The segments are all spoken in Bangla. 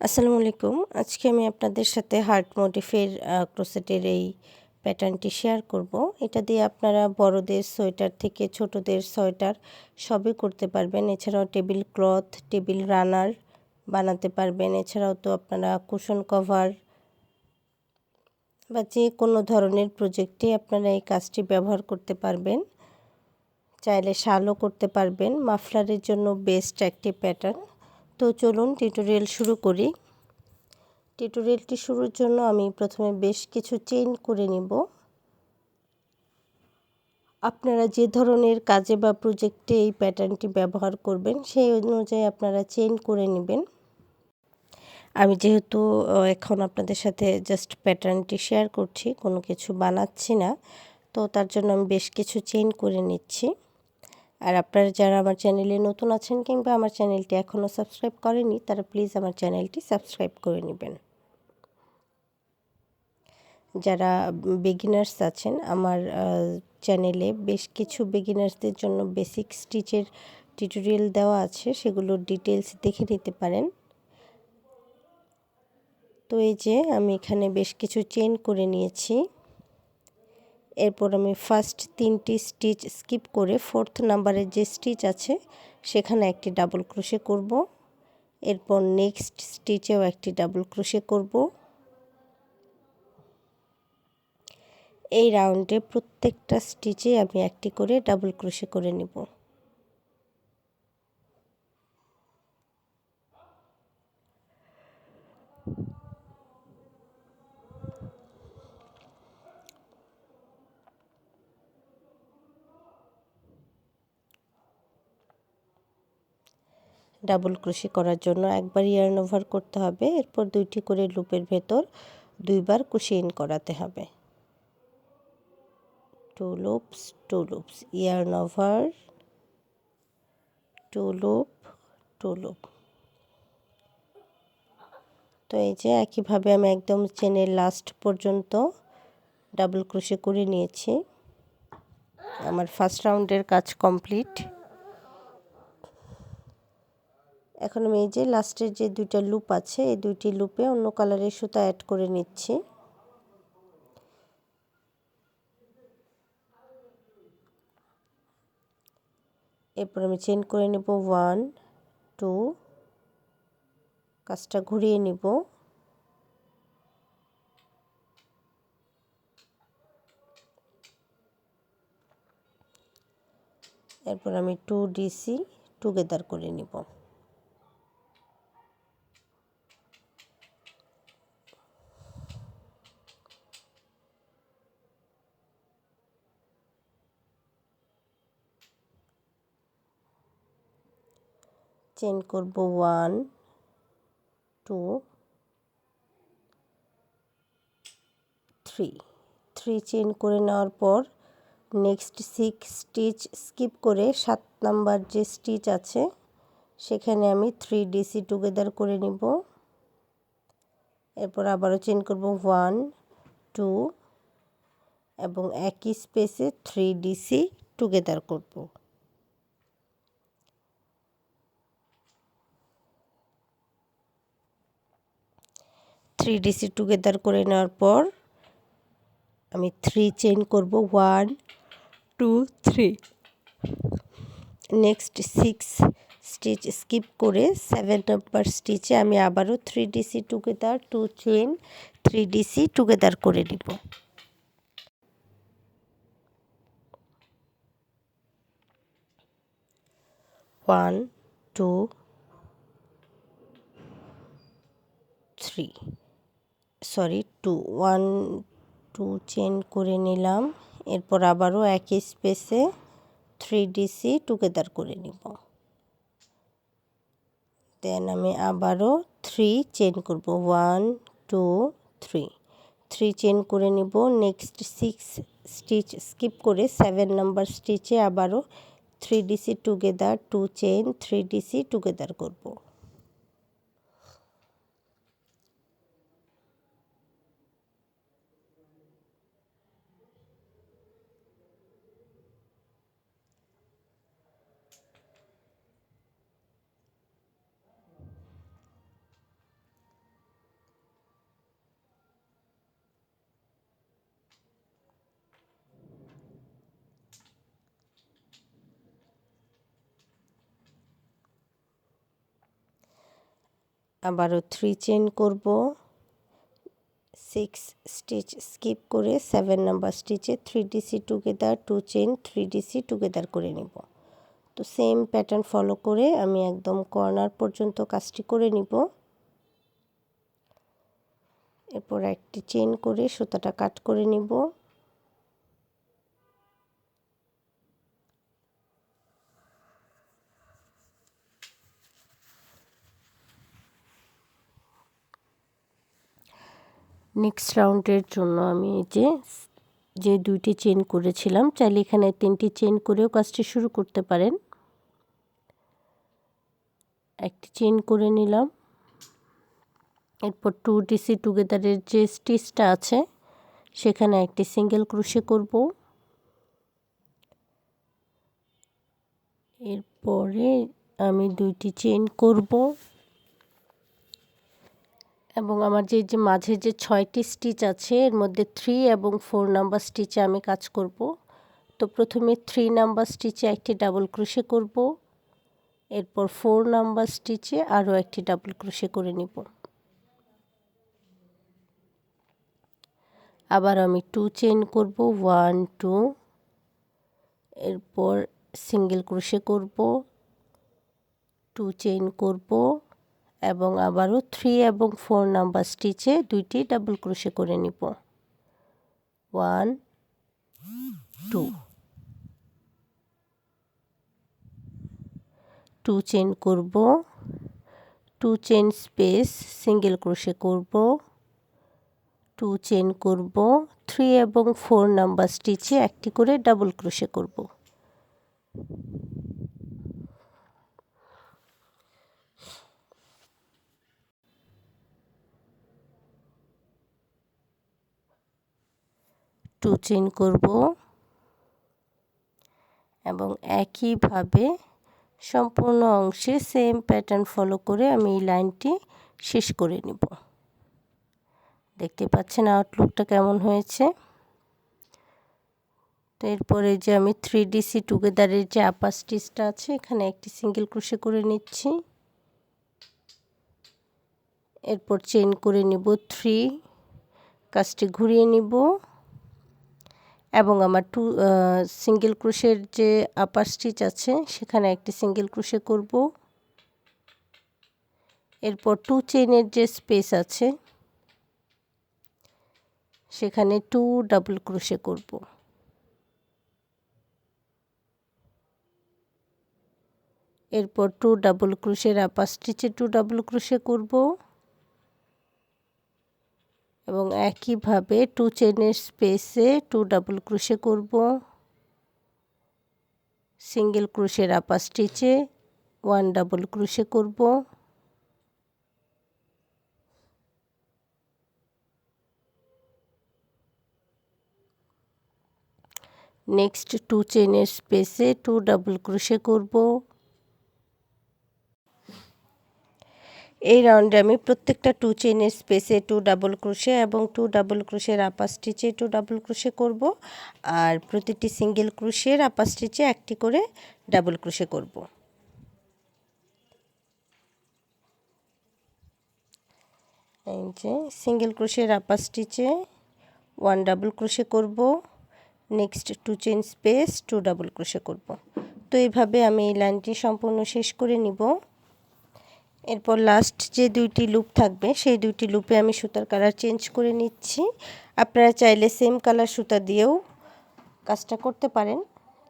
আসসালামু আলাইকুম। আজকে আমি আপনাদের সাথে হার্ট মোটিফের ক্রোশেটের এই প্যাটার্নটি শেয়ার করব। এটা দিয়ে আপনারা বড়দের সোয়েটার থেকে ছোটদের সোয়েটার সবই করতে পারবেন। এছাড়াও টেবিল ক্লথ, টেবিল রানার বানাতে পারবেন। এছাড়াও তো আপনারা কুশন কভার বা যে কোনো ধরনের প্রজেক্টে আপনারা এই কাজটি ব্যবহার করতে পারবেন। চাইলে শালও করতে পারবেন। মাফলারের জন্য বেস্ট একটি প্যাটার্ন। তো চলুন টিউটোরিয়াল শুরু করি। টিউটোরিয়ালটি শুরুর জন্য আমি প্রথমে বেশ কিছু চেইন করে নিব। আপনারা যে ধরনের কাজে বা প্রজেক্টে এই প্যাটার্নটি ব্যবহার করবেন সেই অনুযায়ী আপনারা চেইন করে নেবেন। আমি যেহেতু এখন আপনাদের সাথে জাস্ট প্যাটার্নটি শেয়ার করছি, কোনো কিছু বানাচ্ছি না, তো তার জন্য আমি বেশ কিছু চেইন করে নিচ্ছি। আর আপনারা যারা আমার চ্যানেলে নতুন আছেন কিংবা আমার চ্যানেলটি এখনও সাবস্ক্রাইব করেনি তারা প্লিজ আমার চ্যানেলটি সাবস্ক্রাইব করে নেবেন। যারা বিগিনার্স আছেন আমার চ্যানেলে বেশ কিছু বিগিনার্সদের জন্য বেসিক স্টিচের টিউটোরিয়াল দেওয়া আছে, সেগুলোর ডিটেলস দেখে নিতে পারেন। তো এই যে আমি এখানে বেশ কিছু চেইন করে নিয়েছি। এরপর আমি ফার্স্ট 3টি স্টিচ স্কিপ করে 4th নাম্বারের যে স্টিচ আছে সেখানে একটি ডাবল ক্রোশে করব। এরপর নেক্সট স্টিচেও একটি ডাবল ক্রোশে করব। এই রাউন্ডে প্রত্যেকটা স্টিচে আমি একটি করে ডাবল ক্রোশে করে নেব। ডাবল ক্রোশে করার জন্য একবার ইয়ার্ন ওভার করতে হবে, এরপর 2টি করে লুপের ভেতর 2বার ক্রোশে ইন করাতে হবে। 2 loops 2 loops, yarn over, 2 loop 2 loop. তো এই যে একইভাবে আমি একদম চেনের লাস্ট পর্যন্ত ডাবল ক্রোশে করে নিয়েছি। আমার ফার্স্ট রাউন্ডের কাজ কমপ্লিট। এখন আমি এই যে লাস্টের যে 2টা লুপ আছে এই 2টি লুপে অন্য কালারের সুতা অ্যাড করে নিচ্ছি। এরপর আমি চেইন করে নেব 1 2, কাজটা ঘুরিয়ে নিব। এরপর আমি 2 ডিসি টুগেদার করে নিব। চেইন করব 1 2 3, 3 চেইন করে নেওয়ার পর নেক্সট 6 স্টিচ স্কিপ করে 7 নাম্বার যে স্টিচ আছে সেখানে আমি 3 ডিসি টুগেদার করে নিব। এরপর আবারও চেইন করব 1 2 এবং একই স্পেসে 3 ডিসি টুগেদার করব। 3 ডিসি টুগেদার করে নেওয়ার পর আমি 3 চেইন করব 1 2 3। নেক্সট 6 স্টিচ স্কিপ করে 7 নাম্বার স্টিচে আমি আবারও 3 DC together 2 chain 3 DC together করে নিব। One two three, sorry 2 1 2 chain করে নিলাম। এরপর আবারও একই স্পেসে 3 ডিসি টুগেদার করে নিব। দেন আমি আবারও 3 চেইন করব 1 2 3, 3 চেইন করে নিব। নেক্সট 6 স্টিচ স্কিপ করে 7 নাম্বার স্টিচে আবারও 3 DC together 2 chain 3 DC together করব। আবারও 3 চেইন করব, 6 স্টিচ স্কিপ করে 7 নাম্বার স্টিচে 3DC together 2 chain 3DC together করে নিব। তো সেম প্যাটার্ন ফলো করে আমি একদম কর্নার পর্যন্ত কাজটি করে নিব। এরপর একটি চেইন করে সুতাটা কাট করে নিব। নেক্সট রাউন্ডের জন্য আমি যে 2টি চেইন করেছিলাম, চাইলে এখানে 3টি চেইন করেও কাজটি শুরু করতে পারেন। একটি চেইন করে নিলাম। এরপর 2DC টুগেদারের যে স্টিচটা আছে সেখানে একটি সিঙ্গেল ক্রোশে করব। এরপরে আমি 2টি চেইন করব এবং আমার যে মাঝে যে 6টি স্টিচ আছে এর মধ্যে 3 এবং 4 নাম্বার স্টিচে আমি কাজ করব। তো প্রথমে 3 নাম্বার স্টিচে একটি ডাবল ক্রোশে করব, এরপর 4 নাম্বার স্টিচে আরও একটি ডাবল ক্রোশে করে নিব। আবার আমি 2 চেইন করব, 1 2, এরপর সিঙ্গেল ক্রোশে করব, 2 চেইন করব এবং আবারও 3 এবং 4 নাম্বার স্টিচে 2টি ডাবল ক্রোশে করে নিব। 1 2, 2 চেইন করব, 2 চেইন স্পেস সিঙ্গেল ক্রোশে করব, 2 চেইন করব, 3 এবং 4 নাম্বার স্টিচে একটি করে ডাবল ক্রোশে করব। টু চেইন করব এবং একইভাবে সম্পূর্ণ অংশে সেম প্যাটার্ন ফলো করে আমি এই লাইনটি শেষ করে নিব। দেখতে পাচ্ছেন আউটলুকটা কেমন হয়েছে। তো এরপরে যে আমি 3DC টুগেদারের যে আপার স্টিচটা আছে এখানে একটি সিঙ্গেল ক্রোশে করে নিচ্ছি। এরপর চেইন করে নিব 3, কাজটি ঘুরিয়ে নিব এবং আমার সিঙ্গেল ক্রোশের যে আপার স্টিচ আছে সেখানে একটি সিঙ্গেল ক্রোশে করব। এরপর 2 চেইনের যে স্পেস আছে সেখানে 2 ডাবল ক্রোশে করব। এরপর 2 ডাবল ক্রোশের আপার স্টিচে 2 ডাবল ক্রোশে করব এবং একইভাবে 2 চেইনের স্পেসে 2 ডাবল ক্রোশে করব। সিঙ্গেল ক্রোশের আপার স্টিচে 1 ডাবল ক্রোশে করব। নেক্সট 2 চেইনের স্পেসে 2 ডাবল ক্রোশে করব। এই রাউন্ডে আমি প্রত্যেকটা 2 চেইনের স্পেসে 2 ডাবল ক্রোশে এবং 2 ডাবল ক্রোশের আপার স্টিচে 2 ডাবল ক্রোশে করব আর প্রতিটি সিঙ্গেল ক্রোশের আপার স্টিচে একটি করে ডাবল ক্রোশে করব। এই যে সিঙ্গেল ক্রোশের আপার স্টিচে 1 ডাবল ক্রোশে করব, next 2 chain space 2 double crochet করব। তো এইভাবে আমি এই লাইনটি সম্পূর্ণ শেষ করে নিব। এরপর লাস্ট যে 2টি লুপ থাকবে সেই 2টি লুপে আমি সুতার কালার চেঞ্জ করে নিচ্ছি। আপনারা চাইলে সেম কালার সুতা দিয়েও কাজটা করতে পারেন,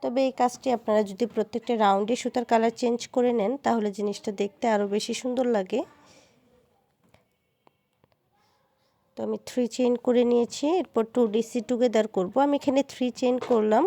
তবে এই কাজটি আপনারা যদি প্রত্যেকটা রাউন্ডে সুতার কালার চেঞ্জ করে নেন তাহলে জিনিসটা দেখতে আরও বেশি সুন্দর লাগে। তো আমি 3 চেইন করে নিয়েছি। এরপর 2DC টুগেদার করব। আমি এখানে 3 চেইন করলাম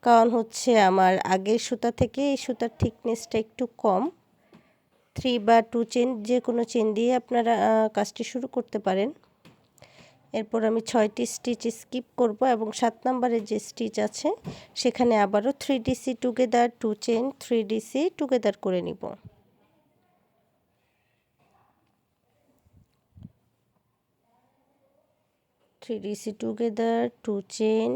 কারণ হচ্ছে আমার আগের সুতা থেকে এই সুতার থিকনেসটা একটু কম। 3 বা 2 চেইন যে কোনো চেইন দিয়ে আপনারা কাজটি শুরু করতে পারেন। এরপর আমি 6টি স্টিচ স্কিপ করব এবং 7 নম্বরের যে স্টিচ আছে সেখানে আবারও 3DC together 2 chain 3DC together করে নিব। Three DC together 2 chain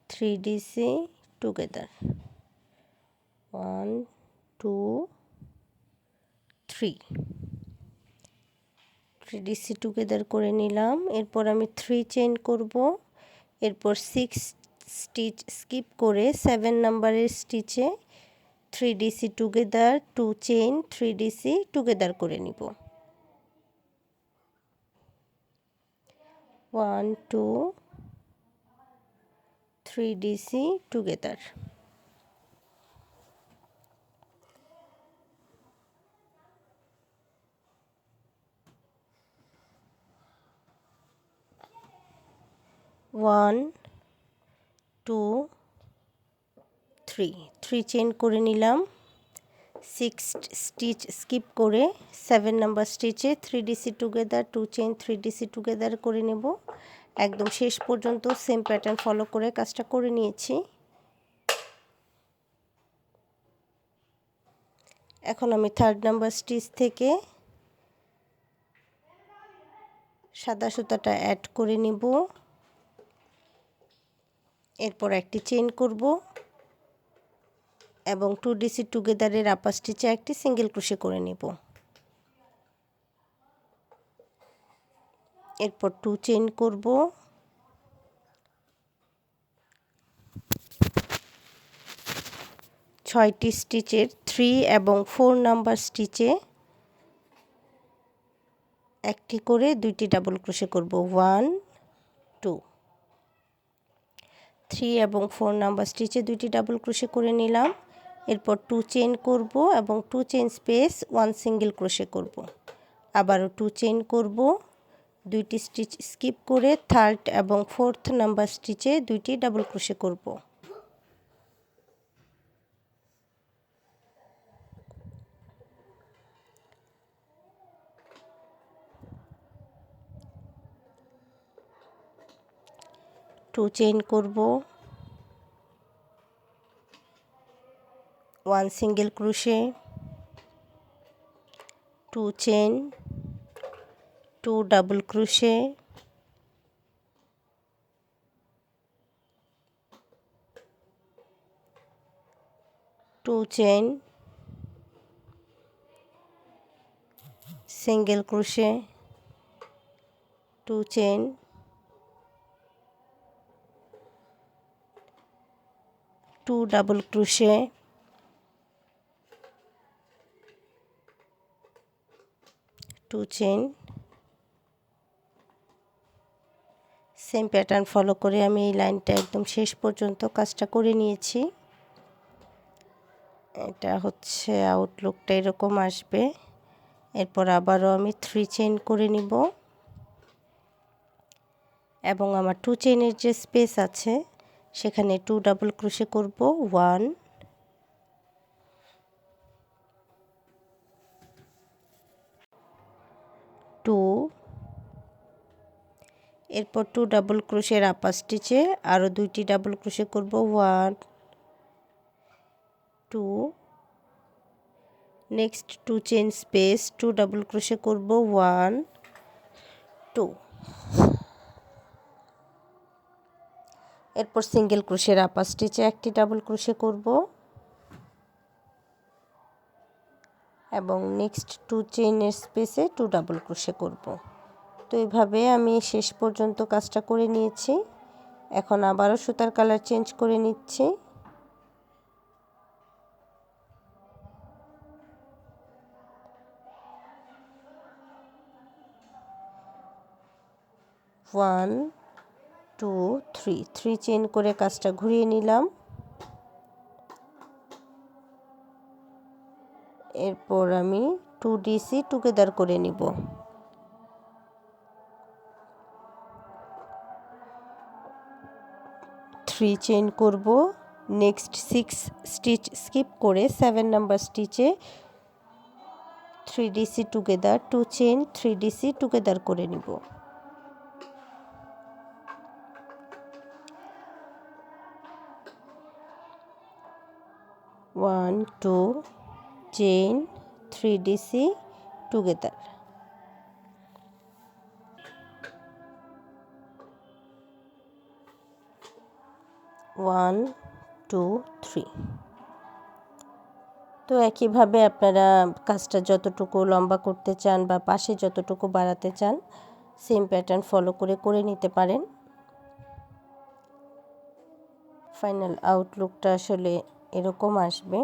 3DC together 1 2 3। 3DC together করে নিলাম। এরপর আমি 3 চেইন করব। এরপর 6 স্টিচ স্কিপ করে 7 নাম্বারের স্টিচে 3DC together 2 chain 3DC together করে নিব। 1 2 3DC টুগেদার। 1 2 3 চেইন করে নিলাম। 6 স্টিচ স্কিপ করে 7 নাম্বার স্টিচে 3DC together 2 chain 3DC together করে নেব। একদম শেষ পর্যন্ত সেম প্যাটার্ন ফলো করে কাজটা করে নিয়েছি। এখন আমি 3rd নাম্বার স্টিচ থেকে সাদা সুতাটা অ্যাড করে নিব। এরপর একটি চেইন করব এবং 2DC টুগেদারের আপার স্টিচে একটি সিঙ্গেল ক্রোশে করে নেব। এরপর 2 চেইন করব। 6টি স্টিচের 3 এবং 4 নাম্বার স্টিচে একটি করে 2টি ডাবল ক্রোশে করব। 1 2 3 এবং 4 নাম্বার স্টিচে 2টি ডাবল ক্রোশে করে নিলাম। এরপর 2 চেইন করব এবং 2 চেইন স্পেস 1 সিঙ্গেল ক্রোশে করব। আবারও 2 চেইন করব। 2টি স্টিচ স্কিপ করে 3rd এবং 4th নাম্বার স্টিচে 2টি ডাবল ক্রোশে করব। টু চেইন করব। 1 single crochet 2 chain 2 double crochet 2 chain single crochet 2 chain 2 double crochet 2 chain. Same pattern follow করে আমি এই লাইনটা একদম শেষ পর্যন্ত কাজটা করে নিয়েছি। এটা হচ্ছে আউটলুকটা এরকম আসবে। এরপর আবারও আমি 3 চেইন করে নিব এবং আমার 2 চেইনের যে স্পেস আছে সেখানে 2 ডাবল ক্রোশে করব। 1 2 এরপর 2 ডাবল ক্রোশের আপার স্টিচে আরও 2টি ডাবল ক্রোশে করব। 1 2 next 2 chain space 2 double crochet করব। 1 2 এরপর সিঙ্গেল ক্রোশের আপার স্টিচে একটি ডাবল ক্রোশে করব এবং নেক্সট 2 চেইনের স্পেসে 2 ডাবল ক্রোশে করব। তো এইভাবে আমি শেষ পর্যন্ত কাজটা করে নিয়েছি। এখন আবারও সুতার কালার চেঞ্জ করে নিচ্ছি। ওয়ান 2 3 চেইন করে কাজটা ঘুরিয়ে নিলাম। এরপর আমি 2DC টুগেদার করে নিব। 3 চেইন করব। নেক্সট 6 স্টিচ স্কিপ করে 7 নাম্বার স্টিচে 3DC together 2 chain 3DC together করে নিব। 1 2 চেইন 3DC টুগেদার। 1 2 3 তো একইভাবে আপনারা কাজটা যতটুকু লম্বা করতে চান বা পাশে যতটুকু বাড়াতে চান সেম প্যাটার্ন ফলো করে নিতে পারেন। ফাইনাল আউটলুকটা আসলে এরকম আসবে।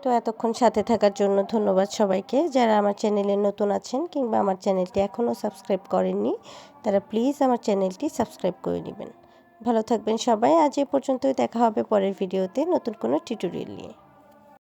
তো এতক্ষণ সাথে থাকার জন্য ধন্যবাদ সবাইকে। যারা আমার চ্যানেলে নতুন আছেন কিংবা আমার চ্যানেলটি এখনও সাবস্ক্রাইব করেননি তারা প্লিজ আমার চ্যানেলটি সাবস্ক্রাইব করে নেবেন। ভালো থাকবেন সবাই। আজ এ পর্যন্তই, দেখা হবে পরের ভিডিওতে নতুন কোনো টিউটোরিয়াল নিয়ে।